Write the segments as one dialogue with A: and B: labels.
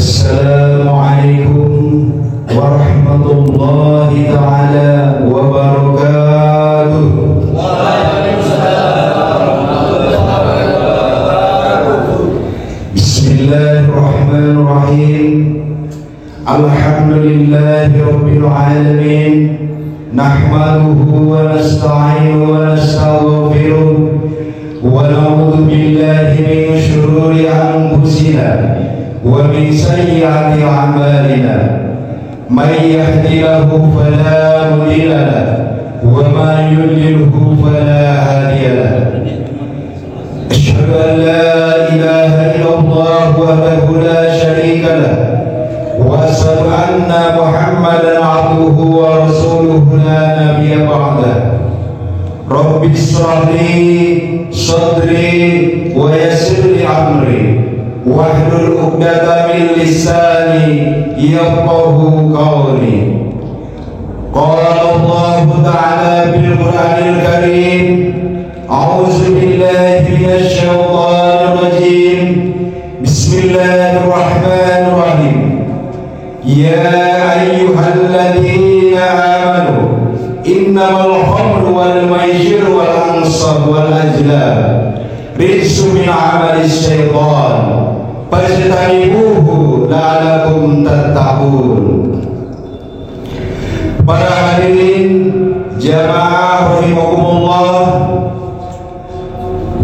A: Assalamualaikum warahmatullahi ta'ala wabarakatuh. Bismillahirrahmanirrahim. Alhamdulillahi rabbil alamin. Nahmaduhu wa nasta'inuhu wa nastaghfiruh wa na'udzu billahi min shururi anfusina wa min sayyiati a'malina. May yahdihillahu fala mudilla lahu wa man yudlilhu fala hadiya lahu. Asyhadu an la ilaha illallah wahdahu la syarika lahu wa asyhadu anna Muhammadan abduhu wa rasuluhu la nabiyya ba'dahu. Rabbi shrah li sadri wa yassir li amri wahlul 'uqdatam min lisani yafqahu qawli. Qala Allah ta'ala bil Qur'anil Karim, a'udzu billahi minasy syaithanir rajim. Bismillahirrahmanirrahim. Ya ayyuhalladzina amanu innamal khamru wal maisir wal ansab wal azlam rijsun min amali syaitan fajtanibuhu la'allakum tattaqun. Para hadirin jamaah rahimakumullah,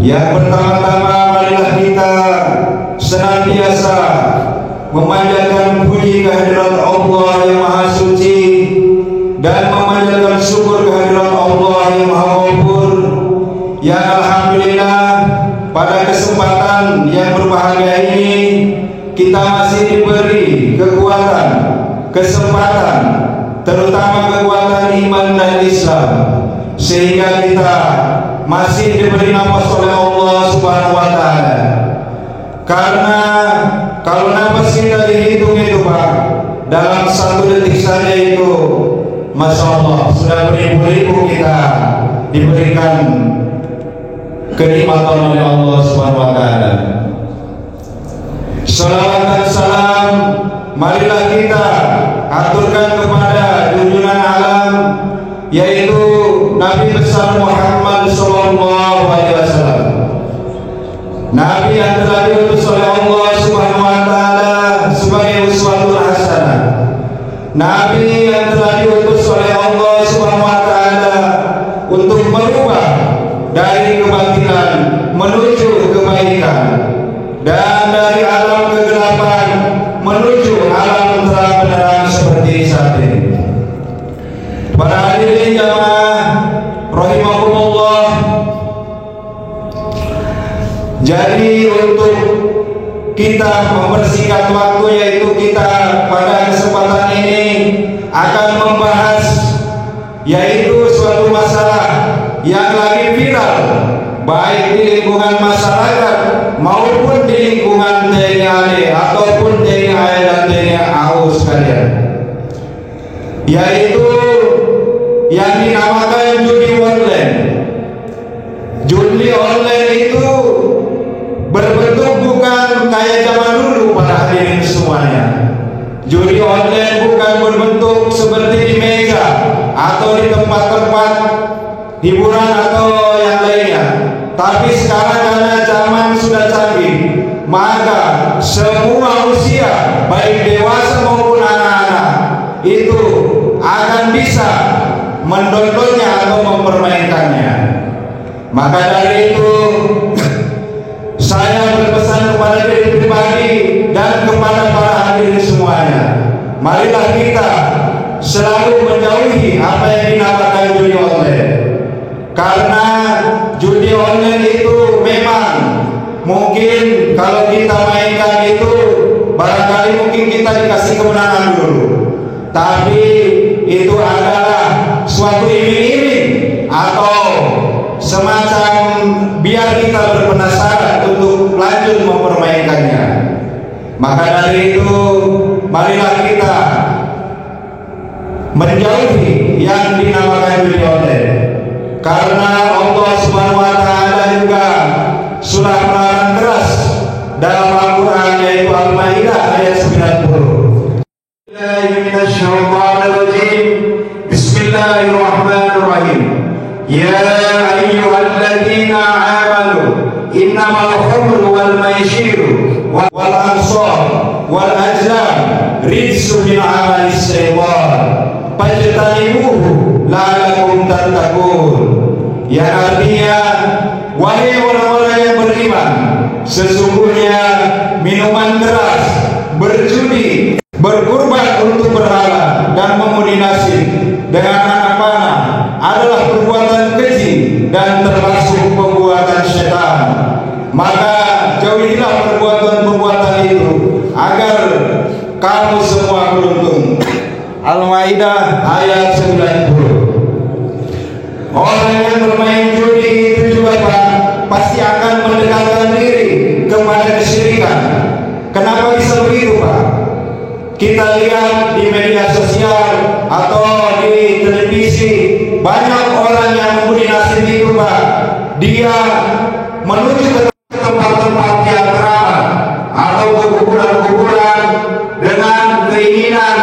A: yang pertama-tama marilah kita senantiasa memanjatkan puji kehadirat Allah yang Maha Suci dan memanjatkan syukur kehadirat Allah yang Maha Ghafur, yang alhamdulillah pada kesempatan yang berbahagia ini kita masih diberi kekuatan, kesempatan, terutama kekuatan iman dan Islam, sehingga kita masih diberi nafas oleh Allah Subhanahu wa taala. Karena kalau nafas kita dihitung itu Pak, dalam 1 detik saja itu Masya Allah sudah beribu-ribu kita diberikan kenikmatan oleh Allah Subhanahu wa taala. Salawat dan salam marilah kita aturkan kepada junjungan alam, yaitu Nabi besar Muhammad sallallahu alaihi wasallam. Nabi yang telah diutus oleh Allah Subhanahu wa taala sebagai uswatul hasanah. Nabi yang telah diutus oleh Allah Subhanahu wa taala untuk merubah dari kebatilan menuju kebaikan, dan dari alam kegelapan menuju alam terang benderang seperti saat ini. Para hadirin jamaah rahimakumullah, jadi untuk kita membersihkan waktu, yaitu kita pada kesempatan ini akan membahas yaitu suatu masalah yang lagi viral baik di lingkungan masyarakat maupun di lingkungan TNI AD ataupun TNI AD dan TNI AU sekalian, yaitu yang dinamakan judi online. Judi online itu berbentuk bukan kayak zaman dulu para hadirin semuanya. Judi online bukan berbentuk seperti di meja atau di tempat-tempat hiburan atau yang lainnya, tapi sekarang karena zaman sudah canggih, maka semua usia baik dewasa maupun anak-anak itu akan bisa mendownloadnya atau mempermainkannya. Maka dari itu saya berpesan kepada diri pribadi dan kepada para hadirin semuanya, marilah kita selalu menjauhi apa yang dinamakan judi online. Karena judi online itu memang mungkin kalau kita mainkan itu barangkali mungkin kita dikasih kemenangan dulu, tapi itu adalah suatu iming-iming atau semacam biar kita berpenasaran untuk lanjut mempermainkannya. Maka dari itu marilah kita menjauhi yang dinamakan judi online, karena Allah Subhanahu wa taala juga sudah melarang keras dalam Al-Qur'an, yaitu Al-Maidah ayat 19. minasyaitonir rajim. Bismillahirrahmanirrahim. Ya ayyuhalladzina amanu innamal khamru wal maisiru wal ansab wal azlam rijsun min amalis syaitan fajtanibuhu la'allakum tattaqun. Yang artinya, wahai orang-orang yang beriman, sesungguhnya minuman keras, berjudi, berkurban untuk berhala dan mengundi nasib dengan anak panah adalah perbuatan keji dan termasuk perbuatan setan. Maka jauhilah perbuatan-perbuatan itu agar kamu semua beruntung. Al-Maidah ayat 90. Orang yang bermain judi itu juga pasti akan mendekatkan diri kepada kesyirikan. Kenapa bisa begitu, Pak? Kita lihat di media sosial atau di televisi, banyak orang yang mengundi nasib itu, Pak. Dia menuju ke tempat-tempat yang keramat atau ke kuburan-kuburan dengan keinginan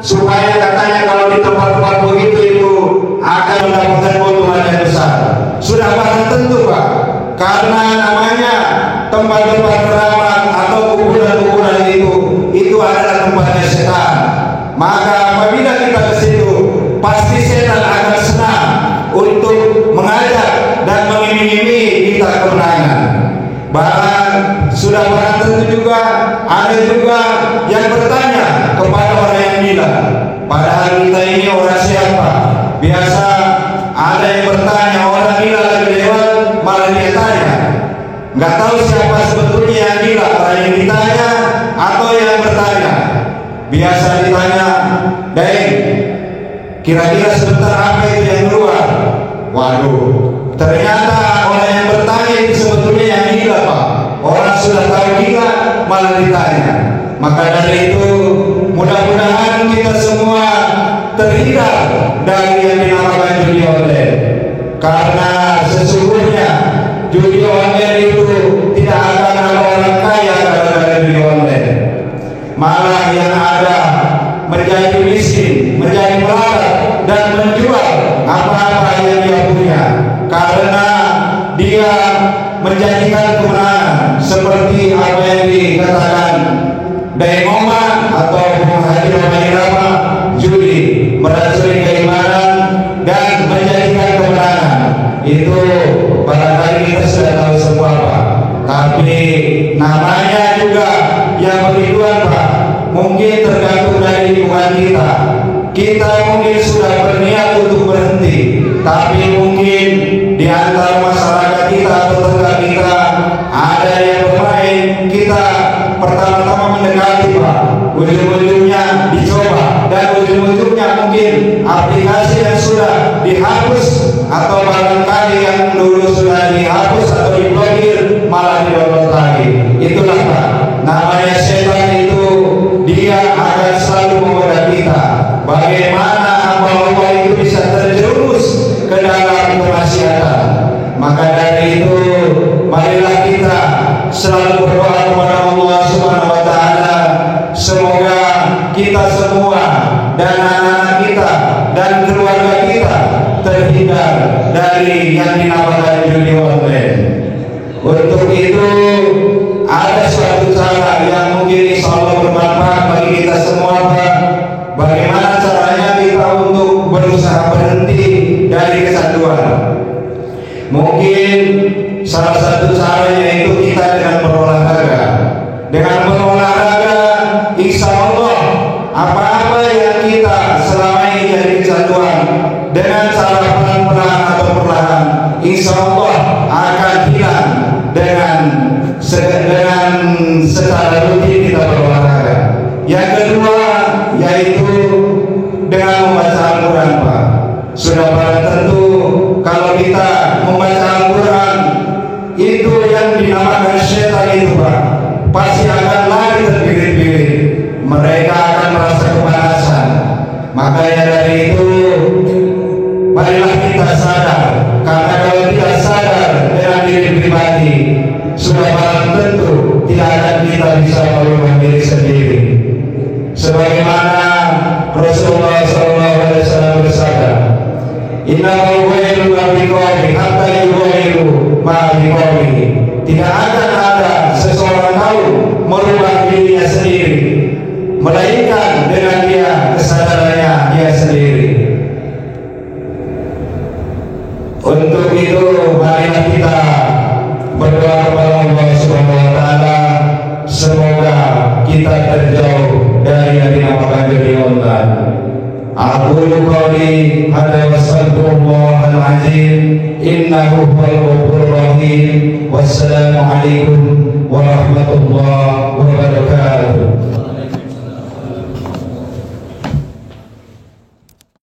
A: supaya katanya kalau di tempat-tempat begitu itu akan mendapatkan keuntungan yang besar. Sudah pasti tentu, Pak, karena namanya tempat-tempat keramat atau kuburan-kuburan itu adalah tempatnya setan. Maka apabila kita ke situ, pasti setan akan senang untuk mengajak dan mengiming-imingi kita kemenangan. Bahkan sudah barang tentu juga ada juga yang bertanya kepada orang yang gila. Padahal kita ini orang siapa? Biasa ada yang bertanya, orang gila lagi lewat malah dia tanya. Nggak tahu siapa sebetulnya yang gila, orang yang ditanya atau yang bertanya. Biasa ditanya, "Deng, kira-kira sebentar apa itu yang keluar?" Waduh, ternyata orang yang bertanya itu sebetulnya yang gila, Pak. Orang sudah tahu gila malah ditanya. Maka dari itu mudah-mudahan kita semua terhindar dari yang dinamakan judi online. Karena sesungguhnya judi online itu tidak akan ada orang kaya gara-gara judi online. Malah yang ada menjadi miskin, menjadi melarat dan menjual apa-apa yang dia punya. Karena dia menjanjikan kemenangan seperti apa yang dikatakan Daimoma atau Haji Rama judi meracuni keimanan dan menjanjikan kemenangan. Itu barangkali kita sudah tahu semua, Pak. Tapi namanya juga yang begituan, Pak, mungkin tergantung dari lingkungan kita. Kita mungkin sudah berniat untuk berhenti, tapi mungkin di antara masyarakat kita atau tetangga kita ada yang bermain. Kita pertama-tama mendekati, Pak, ujung-ujungnya dicoba dan ujung-ujungnya mungkin aplikasi yang sudah dihapus atau barangkali yang dulu sudah dihapus atau diblokir malah di-download lagi. Itulah, Pak, namanya setan itu, dia akan selalu menggoda kita. Bagaimana hamba-hamba itu bisa terjerumus ke dalam kemaksiatan. Maka dari itu marilah kita selalu berdoa kepada Allah Subhanahu wa taala, semoga kita semua dan anak-anak kita dan keluarga kita terhindar dari yang dinamakan judi online. Untuk itu ada suatu cara yang mungkin insya Allah bermanfaat bagi kita semua, Pak. Bagaimana caranya kita untuk berusaha berhenti dari kecanduan? Mungkin salah satu caranya itu kita dengan berolahraga. Dengan berolahraga, insya Allah apa-apa yang kita selama ini jadi kecanduan, dengan cara pelan-pelan atau perlahan, insya Allah akan hilang dengan secara rutin kita berolahraga. Yang kedua yaitu dengan membaca Al-Quran, Pak. Sudah barang tentu kalau kita membaca Al-Quran itu yang dinamakan setan itu, Pak, pasti akan lari terbirit-birit. Mereka akan merasa kepanasan. Makanya dari itu marilah kita sadar, karena kalau tidak sadar dengan diri pribadi, sudah barang tentu tidak akan kita bisa merubah diri sendiri. Sebagaimana Innahu ghairu biqawli hatta yughayyiru ma biqawli. Tidak akan ada seseorang tahu merubah dirinya sendiri, melainkan dengan dia kesadarannya dia sendiri. Untuk itu marilah kita berdoa kepada Allah Subhanahu wa taala, semoga kita terjauh dari yang dinamakan dunia. Aqulu qawli hadza wastaghfirullahal azim innahu huwal ghafurur rahim. Wassalamu alaikum warahmatullahi wabarakatuh.